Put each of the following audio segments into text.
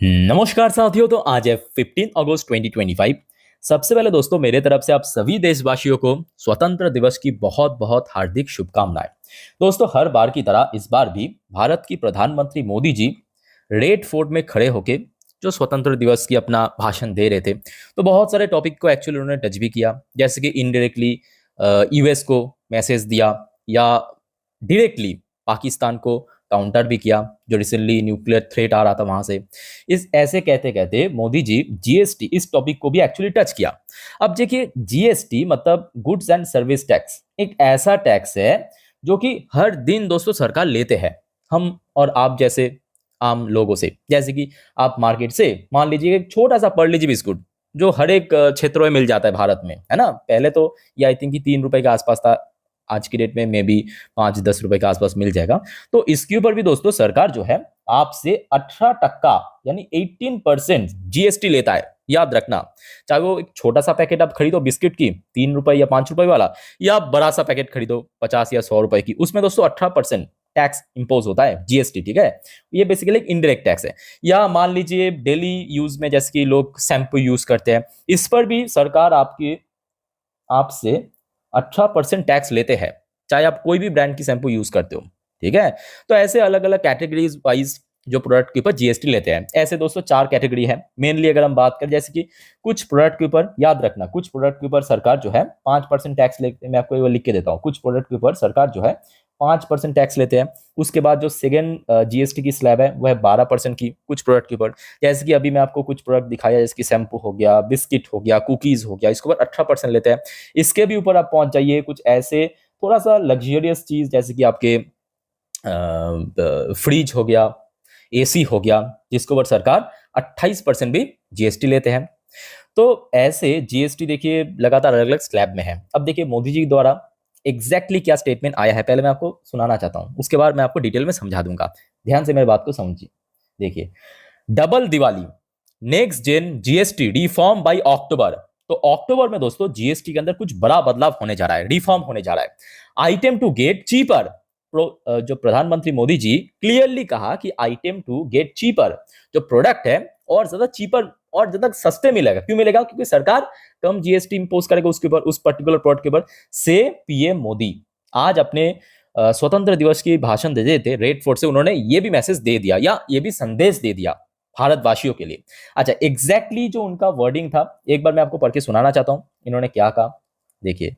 नमस्कार साथियों। तो आज है 15 अगस्त 2025। सबसे पहले दोस्तों मेरे तरफ से आप सभी देशवासियों को स्वतंत्र दिवस की बहुत बहुत हार्दिक शुभकामनाएं। दोस्तों हर बार की तरह इस बार भी भारत की प्रधानमंत्री मोदी जी रेड फोर्ट में खड़े होके जो स्वतंत्र दिवस की अपना भाषण दे रहे थे, तो बहुत सारे टॉपिक को एक्चुअली उन्होंने टच भी किया। जैसे कि इनडायरेक्टली यूएस को मैसेज दिया या डायरेक्टली पाकिस्तान को काउंटर भी किया, जो रिसेंटली न्यूक्लियर थ्रेट आ रहा था वहां से। इस ऐसे कहते कहते मोदी जी जीएसटी इस टॉपिक को भी एक्चुअली टच किया। अब देखिए जीएसटी मतलब गुड्स एंड सर्विस टैक्स, एक ऐसा टैक्स है जो कि हर दिन दोस्तों सरकार लेते हैं हम और आप जैसे आम लोगों से। जैसे कि आप मार्केट से मान लीजिए एक छोटा सा पढ़ लीजिए बिस्कुट, जो हर एक क्षेत्रों में मिल जाता है भारत में, है ना। पहले तो ये आई थिंक कि 3 रुपए के आसपास था, आज की डेट में मे बी 5-10 रुपए के आसपास मिल जाएगा। तो इसके ऊपर भी दोस्तों सरकार जो है आपसे 18% यानी 18% जीएसटी लेता है। याद रखना, चाहे वो एक छोटा सा पैकेट आप खरीदो बिस्किट की 3 रुपए या 5 रुपए वाला, या बड़ा सा पैकेट खरीदो 50 या 100 रुपए की, उसमें दोस्तों 18% टैक्स इंपोज होता है जीएसटी। ठीक है, ये बेसिकली एक इनडायरेक्ट टैक्स है। या मान लीजिए डेली यूज में जैसे कि लोग शैम्पू यूज करते हैं, इस पर भी सरकार आपकी आपसे 18% टैक्स लेते हैं, चाहे आप कोई भी ब्रांड की शैम्पू यूज करते हो। ठीक है, तो ऐसे अलग अलग कैटेगरीज वाइज जो प्रोडक्ट के ऊपर जीएसटी लेते हैं। ऐसे दोस्तों 4 कैटेगरी है मेनली। अगर हम बात करें जैसे कि कुछ प्रोडक्ट के ऊपर, याद रखना कुछ प्रोडक्ट के ऊपर सरकार जो है 5% टैक्स लेते, मैं आपको वो लिख के देता हूँ। कुछ प्रोडक्ट के ऊपर सरकार जो है 5% टैक्स लेते हैं। उसके बाद जो सेकेंड जीएसटी की स्लैब है वो है 12% की कुछ प्रोडक्ट के ऊपर। जैसे कि अभी मैं आपको कुछ प्रोडक्ट दिखाया, जैसे कि शैम्पू हो गया, बिस्किट हो गया, कुकीज हो गया, इसके ऊपर 18% लेते हैं। इसके भी ऊपर आप पहुंच जाइए कुछ ऐसे थोड़ा सा लग्जरियस चीज, जैसे कि आपके फ्रिज हो गया, एसी हो गया, जिसके ऊपर सरकार 28% भी जीएसटी लेते हैं। तो ऐसे जीएसटी देखिए लगातार अलग अलग स्लैब में है। अब देखिए मोदी जी द्वारा एग्जैक्टली क्या स्टेटमेंट आया है, पहले मैं आपको सुनाना चाहता हूं, उसके बाद मैं आपको डिटेल में समझा दूंगा। ध्यान से मेरी बात को समझिए। देखिए, double Diwali, next gen GST reform by October. तो अक्टूबर में दोस्तों जीएसटी के अंदर कुछ बड़ा बदलाव होने जा रहा है, रिफॉर्म होने जा रहा है। आइटम टू गेट चीपर, जो प्रधानमंत्री मोदी जी क्लियरली कहा कि आइटम टू गेट चीपर, जो प्रोडक्ट है और ज्यादा चीपर और ज्यादा सस्ते मिलेगा। क्यों मिलेगा? क्योंकि सरकार कम जीएसटी इंपोज करेगा उसके ऊपर, उस पर्टिकुलर प्रोडक्ट के ऊपर। से पीएम मोदी आज अपने स्वतंत्र दिवस की भाषण दे रहे थे रेड फोर्ट से, उन्होंने ये भी मैसेज दे दिया या ये भी संदेश दे दिया भारतवासियों के लिए। अच्छा, एग्जैक्टली जो उनका वर्डिंग था एक बार मैं आपको पढ़ के सुनाना चाहता हूं। इन्होंने क्या कहा देखिए।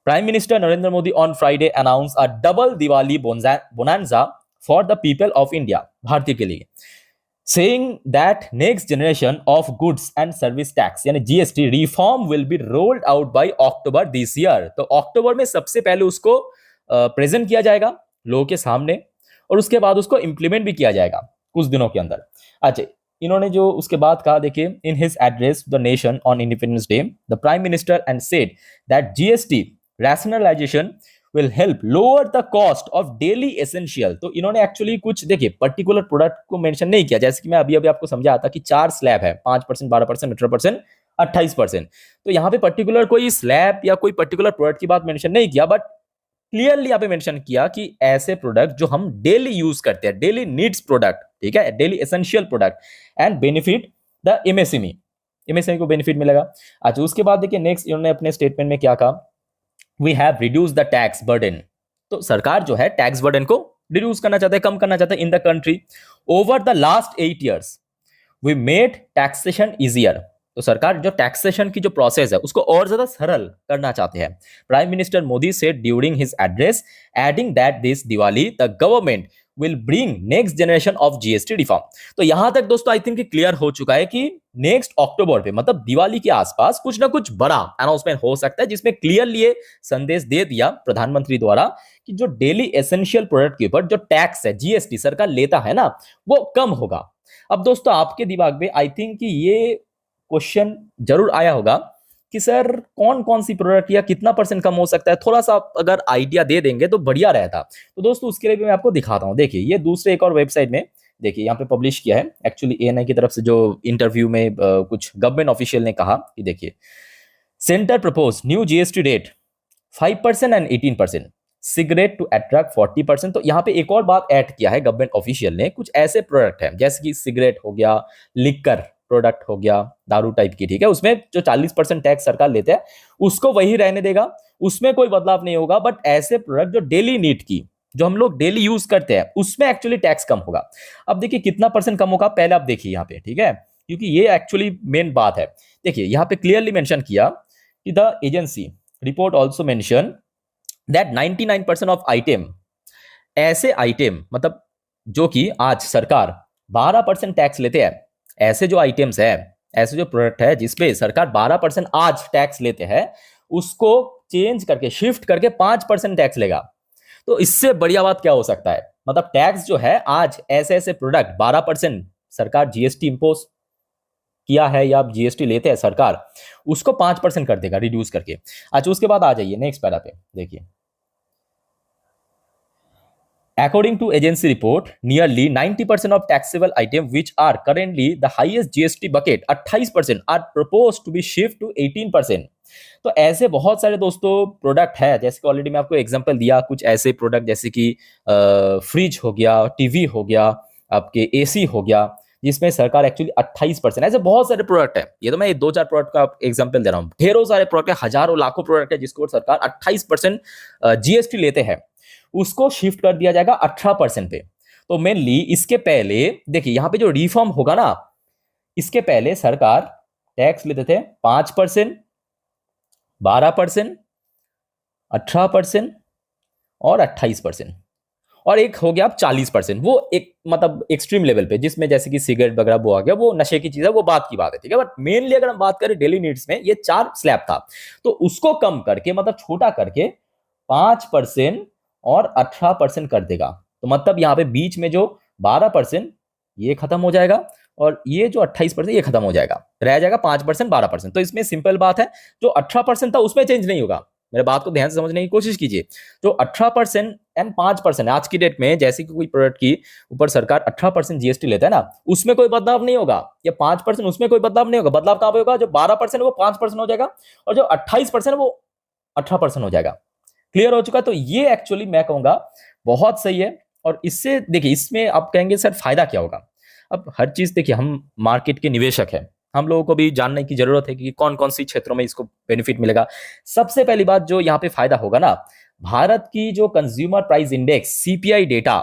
Prime minister Narendra Modi on Friday announce a double Diwali bonanza for the people of India, भारतीय के लिए, saying that next generation of goods and service tax यानी GST reform will be rolled out by October this year। तो अक्टूबर में सबसे पहले उसको प्रेजेंट किया जाएगा लोगों के सामने, और उसके बाद उसको इंप्लीमेंट भी किया जाएगा कुछ दिनों के अंदर। अच्छा, इन्होंने जो उसके बाद कहा देखिए, in his address the nation on independence day the prime minister and said that GST rationalisation will help lower the cost of daily essential। तो इन्होंने एक्चुअली कुछ देखिए पर्टिकुलर प्रोडक्ट को मेंशन नहीं किया। जैसे कि मैं अभी अभी आपको समझाया था कि 4 स्लैब है, 5%, 12%, 18%, 28%। तो यहाँ पे पर्टिकुलर कोई स्लैब या कोई पर्टिकुलर प्रोडक्ट की बात मेंशन नहीं किया, बट क्लियरली यहाँ पे मेंशन किया कि ऐसे प्रोडक्ट जो हम डेली यूज करते हैं, डेली नीड्स प्रोडक्ट, ठीक है, daily essential product, and benefit the MSME, MSME को बेनिफिट मिलेगा। अच्छा, उसके बाद देखिए नेक्स्ट इन्होंने अपने स्टेटमेंट में क्या कहा, we have reduce the tax burden. तो सरकार जो है टैक्स बर्डन को रिड्यूस करना चाहता है, कम करना चाहता है in the country. Over the last 8 years we made taxation easier. तो सरकार जो टैक्सेशन की जो प्रोसेस है उसको और ज्यादा सरल करना चाहते हैं। Prime minister Modi said during his address, adding that this Diwali the government will bring next generation of GST reform. तो यहां तक दोस्तों आई थिंक क्लियर हो चुका है कि नेक्स्ट अक्टूबर पे मतलब दिवाली के आसपास कुछ ना कुछ बड़ा अनाउंसमेंट हो सकता है, जिसमें क्लियरली ये संदेश दे दिया प्रधानमंत्री द्वारा कि जो डेली एसेंशियल प्रोडक्ट के ऊपर जो टैक्स है जीएसटी सरकार लेता है ना, वो कम होगा। अब दोस्तों आपके दिमाग में आई थिंक कि ये क्वेश्चन जरूर आया होगा कि सर कौन कौन सी प्रोडक्ट या कितना परसेंट कम हो सकता है, थोड़ा सा अगर आइडिया दे देंगे तो बढ़िया रहता। तो दोस्तों उसके लिए भी मैं आपको दिखाता हूं। देखिए ये दूसरे एक और वेबसाइट में देखिए यहाँ पे पब्लिश किया है एक्चुअली एएनआई की तरफ से, जो इंटरव्यू में कुछ गवर्नमेंट ऑफिशियल ने कहा कि देखिए, centre propose new GST rate 5% and 18%। Cigarette to attract 40%। तो यहाँ पे एक और बात ऐड किया है गवर्नमेंट ऑफिशियल ने, कुछ ऐसे प्रोडक्ट हैं जैसे कि सिगरेट हो गया, लिकर प्रोडक्ट हो गया, दारू टाइप की, ठीक है, उसमें जो 40% टैक्स सरकार लेते हैं उसको वही रहने देगा, उसमें कोई बदलाव नहीं होगा। बट ऐसे प्रोडक्ट जो डेली नीड की, जो हम लोग डेली यूज करते हैं, उसमें एक्चुअली टैक्स कम होगा। अब देखिए कितना परसेंट कम होगा, पहले आप देखिए यहाँ पे, ठीक है, क्योंकि ये एक्चुअली मेन बात है। देखिए यहाँ पे क्लियरली मेंशन किया कि the agency report also mention that 99% of item, ऐसे आइटम मतलब जो कि आज सरकार 12% टैक्स लेते हैं, ऐसे जो आइटम्स है, ऐसे जो प्रोडक्ट है जिसपे सरकार 12% आज टैक्स लेते हैं, उसको चेंज करके शिफ्ट करके 5% टैक्स लेगा। तो इससे बढ़िया बात क्या हो सकता है? मतलब टैक्स जो है आज ऐसे ऐसे प्रोडक्ट 12% सरकार जीएसटी इंपोज किया है या जीएसटी लेते हैं सरकार, उसको 5% कर देगा रिड्यूस करके। अच्छा उसके बाद आ जाइए नेक्स्ट पैरा पे, देखिए according to agency report nearly 90% of taxable items which are currently the highest GST bucket 28% are proposed to be shift to 18%। तो ऐसे बहुत सारे दोस्तों प्रोडक्ट है, जैसे कि ऑलरेडी मैं आपको एग्जांपल दिया, कुछ ऐसे प्रोडक्ट जैसे कि फ्रिज हो गया, टीवी हो गया, आपके एसी हो गया, जिसमें सरकार एक्चुअली 28%, ऐसे बहुत सारे प्रोडक्ट है। ये तो मैं 2-4 प्रोडक्ट का एग्जांपल दे रहा हूँ, ढेरों सारे प्रोडक्ट है, हजारों लाखों प्रोडक्ट है जिसको सरकार 28% जीएसटी लेते हैं, उसको शिफ्ट कर दिया जाएगा 18% पे। तो मेनली इसके पहले देखिए यहाँ पे जो रिफॉर्म होगा ना, इसके पहले सरकार टैक्स लेते थे 5%, 12%, 18% और 28%, और एक हो गया अब 40%। वो एक मतलब एक्सट्रीम लेवल पे, जिसमें जैसे कि सिगरेट वगैरह वो आ गया, वो नशे की चीज है, वो बात की बात है, ठीक है। बट मेनली अगर हम बात करें डेली नीड्स में, ये 4 स्लैब था, तो उसको कम करके मतलब छोटा करके 5% और 18% कर देगा। तो मतलब यहाँ पे बीच में जो 12% ये खत्म हो जाएगा, और ये जो 28% ये खत्म हो जाएगा, रह जाएगा 5%, 12%। तो इसमें सिंपल बात है, जो 18% था उसमें चेंज नहीं होगा। मेरे बात को ध्यान से समझने की कोशिश कीजिए। जो 18% एंड 5% आज की डेट में, जैसे कि कोई प्रोडक्ट की ऊपर सरकार 18% जीएसटी लेता है ना, उसमें कोई बदलाव नहीं होगा, या 5% उसमें कोई बदलाव नहीं होगा। बदलाव कहां पे होगा? जो 12% वो 5% हो जाएगा, और जो 28% वो 18% हो जाएगा। क्लियर हो चुका? तो ये एक्चुअली मैं कहूंगा बहुत सही है। और इससे देखिए, इसमें आप कहेंगे सर फायदा क्या होगा? अब हर चीज देखिए, हम मार्केट के निवेशक हैं, हम लोगों को भी जानने की जरूरत है कि कौन कौन सी क्षेत्रों में इसको बेनिफिट मिलेगा। सबसे पहली बात जो यहाँ पे फायदा होगा ना, भारत की जो consumer price index CPI data,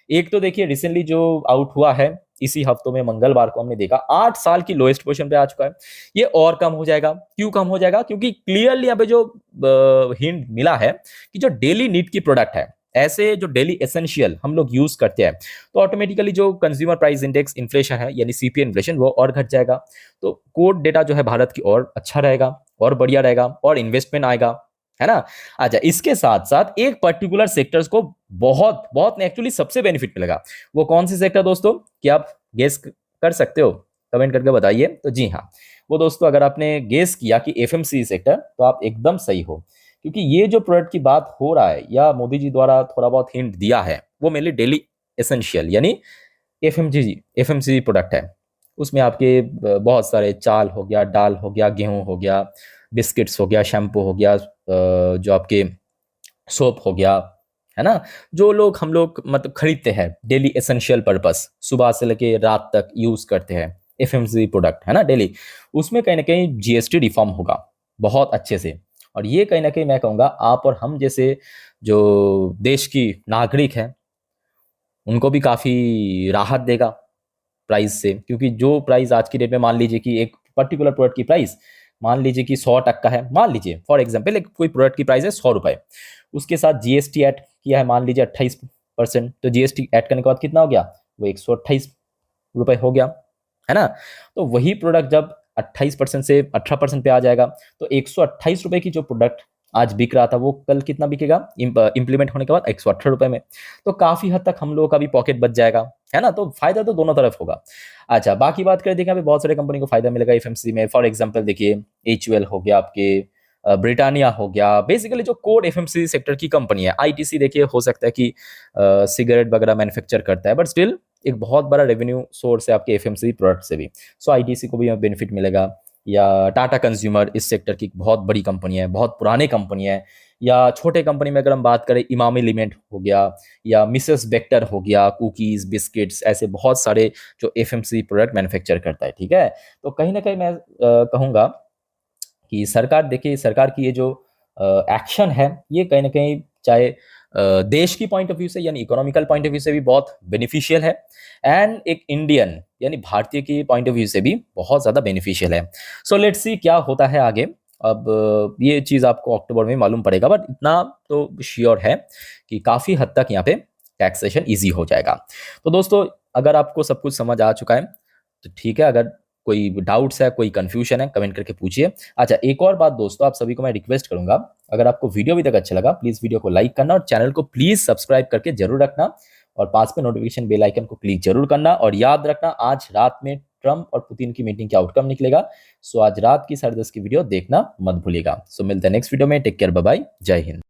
एक तो देखिए रिसेंटली जो आउट हुआ है इसी हफ्तों में, मंगलवार को हमने देखा 8 साल की लोएस्ट पोजीशन पे आ चुका है। ये और कम हो जाएगा। क्यों कम हो जाएगा? क्योंकि क्लियरली यहाँ पे जो हिंट मिला है कि जो डेली नीड की प्रोडक्ट है, ऐसे जो डेली एसेंशियल हम लोग यूज करते हैं, तो ऑटोमेटिकली जो कंज्यूमर प्राइस इंडेक्स इन्फ्लेशन है यानी सीपीआई इन्फ्लेशन, वो और घट जाएगा। तो कोर डेटा जो है भारत की और अच्छा रहेगा, और बढ़िया रहेगा, और इन्वेस्टमेंट आएगा, है ना। अच्छा, इसके साथ साथ एक पर्टिकुलर सेक्टर्स को बहुत बहुत एक्चुअली सबसे बेनिफिट मिलेगा। वो कौन सी सेक्टर दोस्तों, क्या आप गेस कर सकते हो? कमेंट करके बताइए। तो जी हाँ, वो दोस्तों अगर आपने गेस किया कि एफएमसीजी सेक्टर, तो आप एकदम सही हो, क्योंकि ये जो प्रोडक्ट की बात हो रहा है, या मोदी जी द्वारा थोड़ा बहुत हिंट दिया है, वो मेनली डेली एसेंशियल यानी एफएमसीजी प्रोडक्ट है। उसमें आपके बहुत सारे चाल हो गया, दाल हो गया, गेहूं हो गया, बिस्किट्स हो गया, शैम्पू हो गया, जो आपके सोप हो गया, है ना, जो लोग हम लोग मतलब खरीदते हैं डेली एसेंशियल पर्पस, सुबह से लेके रात तक यूज करते हैं एफएमसीजी प्रोडक्ट, है ना, डेली, उसमें कहीं ना कहीं जीएसटी रिफॉर्म होगा बहुत अच्छे से। और ये कहीं ना कहीं मैं कहूँगा आप और हम जैसे जो देश की नागरिक हैं, उनको भी काफ़ी राहत देगा प्राइस से। क्योंकि जो प्राइस आज की डेट में, मान लीजिए कि एक पर्टिकुलर प्रोडक्ट की प्राइस मान लीजिए कि 100 है, मान लीजिए फॉर एग्जाम्पल एक कोई प्रोडक्ट की प्राइस है 100 रुपए, उसके साथ जीएसटी ऐड किया है मान लीजिए 28%, तो जीएसटी ऐड करने के बाद कितना हो गया? वो 128 रुपए हो गया, है ना। तो वही प्रोडक्ट जब 28% से 18% पे आ जाएगा, तो 128 रुपए की जो प्रोडक्ट आज बिक रहा था, वो कल कितना बिकेगा इंप्लीमेंट होने के बाद? 118 रुपए में। तो काफी हद तक हम लोगों का भी पॉकेट बच जाएगा, है ना। तो फायदा तो दोनों तरफ होगा। अच्छा, बाकी बात करें, देखिए यहाँ पे बहुत सारे कंपनी को फायदा मिलेगा एफएमसीजी में। फॉर एग्जांपल देखिए, एचयूएल हो गया, आपके ब्रिटानिया हो गया, बेसिकली जो कोर एफएमसीजी सेक्टर की कंपनी है। आईटीसी देखिए, हो सकता है कि सिगरेट वगैरह मैन्युफैक्चर करता है, बट स्टिल एक बहुत बड़ा रेवेन्यू सोर्स है आपके एफएमसीजी प्रोडक्ट से भी। सो आईटीसी को भी बेनिफिट मिलेगा। या टाटा कंज्यूमर इस सेक्टर की बहुत बड़ी कंपनी है, बहुत पुरानी कंपनी है। या छोटे कंपनी में अगर हम बात करें इमामी लिमिटेड हो गया या मिसेस बेक्टर हो गया, कुकीज़, बिस्किट्स, ऐसे बहुत सारे जो एफएमसीजी प्रोडक्ट मैन्युफैक्चर करता है, ठीक है? तो कहीं न कहीं मैं कहूँगा कि सरकार देखिए सरकार की ये जो एक्शन है, ये कहीं न कहीं चाहे देश की पॉइंट ऑफ व्यू से यानी इकोनॉमिकल पॉइंट ऑफ व्यू से भी बहुत बेनिफिशियल है एंड एक इंडियन यानी भारतीय की पॉइंट ऑफ व्यू से भी बहुत ज़्यादा बेनिफिशियल है। सो लेट्स सी क्या होता है आगे। अब ये चीज़ आपको अक्टूबर में मालूम पड़ेगा, बट इतना तो श्योर है कि काफ़ी हद तक यहाँ पे टैक्सेशन ईज़ी हो जाएगा। तो दोस्तों, अगर आपको सब कुछ समझ आ चुका है, तो ठीक है। अगर कोई डाउट्स है, कोई कन्फ्यूजन है, कमेंट करके पूछिए। अच्छा, एक और बात दोस्तों, आप सभी को मैं रिक्वेस्ट करूंगा, अगर आपको वीडियो अभी तक अच्छा लगा, प्लीज़ वीडियो को लाइक करना और चैनल को प्लीज़ सब्सक्राइब करके जरूर रखना और पास में नोटिफिकेशन बेल आइकन को क्लिक जरूर करना। और याद रखना, आज रात में ट्रम्प और पुतिन की मीटिंग का आउटकम निकलेगा। सो आज रात की 10:30 की वीडियो देखना मत भूलिएगा। सो मिलते हैं नेक्स्ट वीडियो में। टेक केयर, बाय बाय, जय हिंद।